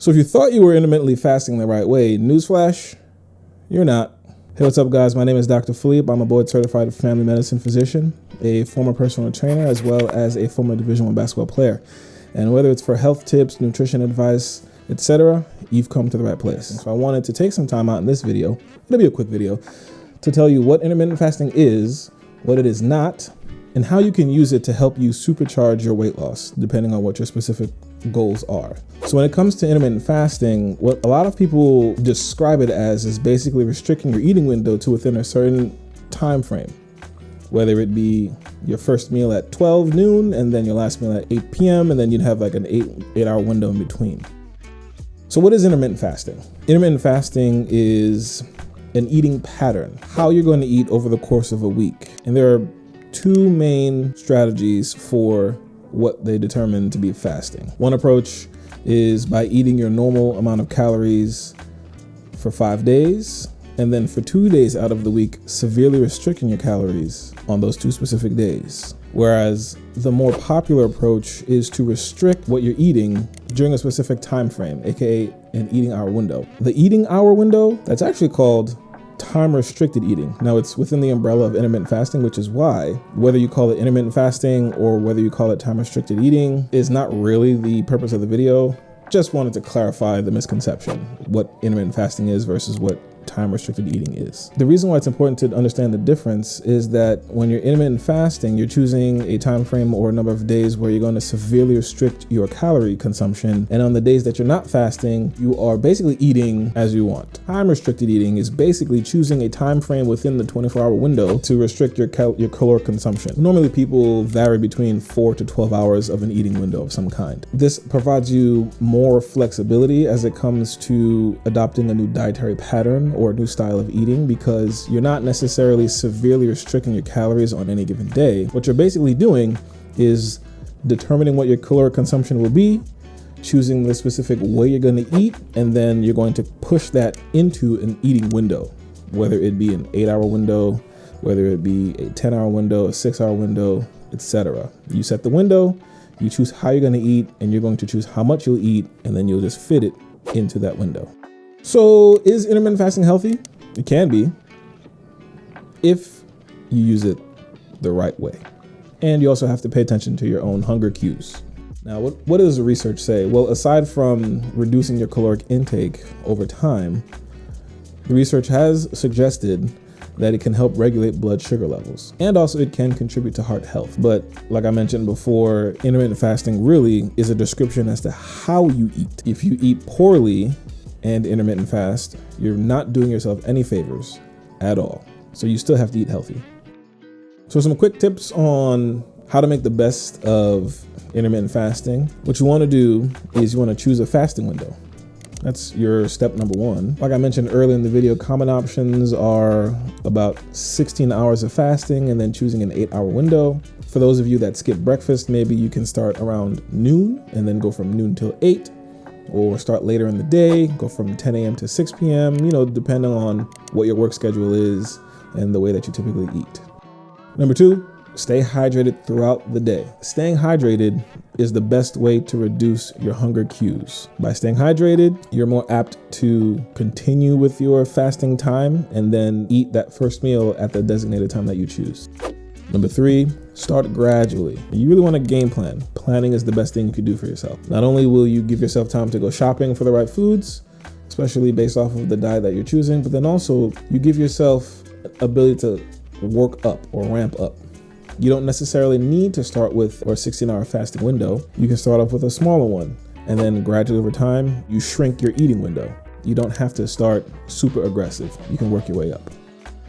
So if you thought you were intermittently fasting the right way, newsflash, you're not. Hey, what's up, guys? My name is Dr. Philippe. I'm a board-certified family medicine physician, a former personal trainer, as well as a former Division I basketball player. And whether it's for health tips, nutrition advice, etc., you've come to the right place. So I wanted to take some time out in this video, it'll be a quick video, to tell you what intermittent fasting is, what it is not, and how you can use it to help you supercharge your weight loss, depending on what your specific goals are. So when it comes to intermittent fasting, what a lot of people describe it as is basically restricting your eating window to within a certain time frame, whether it be your first meal at 12 noon and then your last meal at 8 p.m. and then you'd have like an eight hour window in between. So what is intermittent fasting? Intermittent fasting is an eating pattern, how you're going to eat over the course of a week. And there are two main strategies for what they determine to be fasting. One approach is by eating your normal amount of calories for 5 days, and then for 2 days out of the week, severely restricting your calories on those two specific days. Whereas the more popular approach is to restrict what you're eating during a specific time frame, aka an eating hour window. The eating hour window, that's actually called time restricted eating. Now it's within the umbrella of intermittent fasting, which is why whether you call it intermittent fasting or whether you call it time restricted eating is not really the purpose of the video. Just wanted to clarify the misconception, what intermittent fasting is versus what time restricted eating is. The reason why it's important to understand the difference is that when you're intermittent fasting, you're choosing a time frame or a number of days where you're going to severely restrict your calorie consumption. And on the days that you're not fasting, you are basically eating as you want. Time restricted eating is basically choosing a time frame within the 24-hour window to restrict your caloric consumption. Normally people vary between 4 to 12 hours of an eating window of some kind. This provides you more flexibility as it comes to adopting a new dietary pattern or a new style of eating, because you're not necessarily severely restricting your calories on any given day. What you're basically doing is determining what your caloric consumption will be, choosing the specific way you're going to eat, and then you're going to push that into an eating window, whether it be an 8-hour window, whether it be a 10-hour window, a 6-hour window, etc. You set the window, you choose how you're going to eat, and you're going to choose how much you'll eat, and then you'll just fit it into that window. So is intermittent fasting healthy? It can be, if you use it the right way. And you also have to pay attention to your own hunger cues. Now, what does the research say? Well, aside from reducing your caloric intake over time, the research has suggested that it can help regulate blood sugar levels. And also it can contribute to heart health. But like I mentioned before, intermittent fasting really is a description as to how you eat. If you eat poorly and intermittent fast, you're not doing yourself any favors at all. So you still have to eat healthy. So some quick tips on how to make the best of intermittent fasting. What you want to do is you want to choose a fasting window. That's your step number one. Like I mentioned earlier in the video, common options are about 16 hours of fasting and then choosing an 8-hour window. For those of you that skip breakfast, maybe you can start around noon and then go from noon till 8. Or start later in the day, go from 10 a.m. to 6 p.m., depending on what your work schedule is and the way that you typically eat. Number two, stay hydrated throughout the day. Staying hydrated is the best way to reduce your hunger cues. By staying hydrated, you're more apt to continue with your fasting time and then eat that first meal at the designated time that you choose. Number three, start gradually. You really want to game plan. Planning is the best thing you could do for yourself. Not only will you give yourself time to go shopping for the right foods, especially based off of the diet that you're choosing, but then also you give yourself ability to work up or ramp up. You don't necessarily need to start with a 16-hour fasting window. You can start off with a smaller one, and then gradually over time, you shrink your eating window. You don't have to start super aggressive. You can work your way up.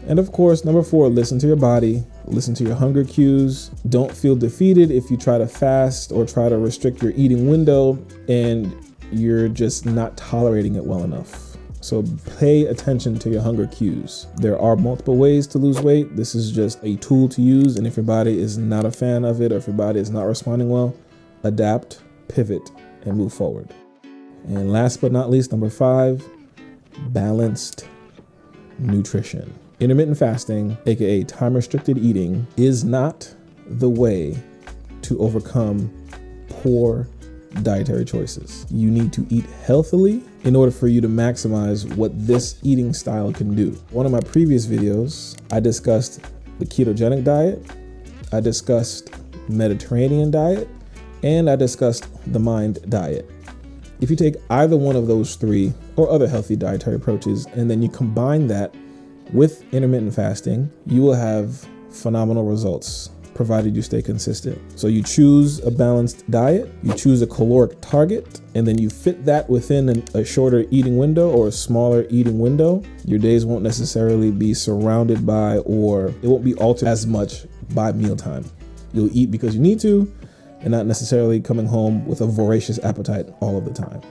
And of course, number four, listen to your body, listen to your hunger cues. Don't feel defeated if you try to fast or try to restrict your eating window and you're just not tolerating it well enough. So pay attention to your hunger cues. There are multiple ways to lose weight. This is just a tool to use. And if your body is not a fan of it or if your body is not responding well, adapt, pivot, and move forward. And last but not least, number five, balanced nutrition. Intermittent fasting, aka time restricted eating, is not the way to overcome poor dietary choices. You need to eat healthily in order for you to maximize what this eating style can do. One of my previous videos, I discussed the ketogenic diet, I discussed Mediterranean diet, and I discussed the mind diet. If you take either one of those three or other healthy dietary approaches, and then you combine that with intermittent fasting, you will have phenomenal results, provided you stay consistent. So you choose a balanced diet, you choose a caloric target, and then you fit that within a shorter eating window or a smaller eating window. Your days won't necessarily be surrounded by, or it won't be altered as much by mealtime. You'll eat because you need to, and not necessarily coming home with a voracious appetite all of the time.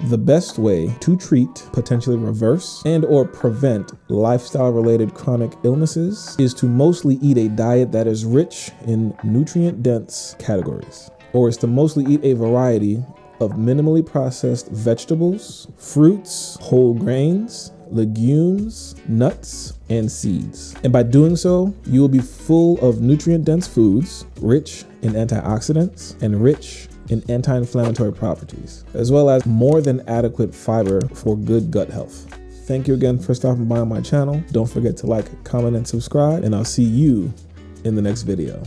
The best way to treat, potentially reverse, and or prevent lifestyle-related chronic illnesses is to mostly eat a diet that is rich in nutrient-dense categories, or is to mostly eat a variety of minimally processed vegetables, fruits, whole grains, legumes, nuts, and seeds. And by doing so, you will be full of nutrient-dense foods, rich in antioxidants and rich in anti-inflammatory properties, as well as more than adequate fiber for good gut health. Thank you again for stopping by on my channel. Don't forget to like, comment, and subscribe, and I'll see you in the next video.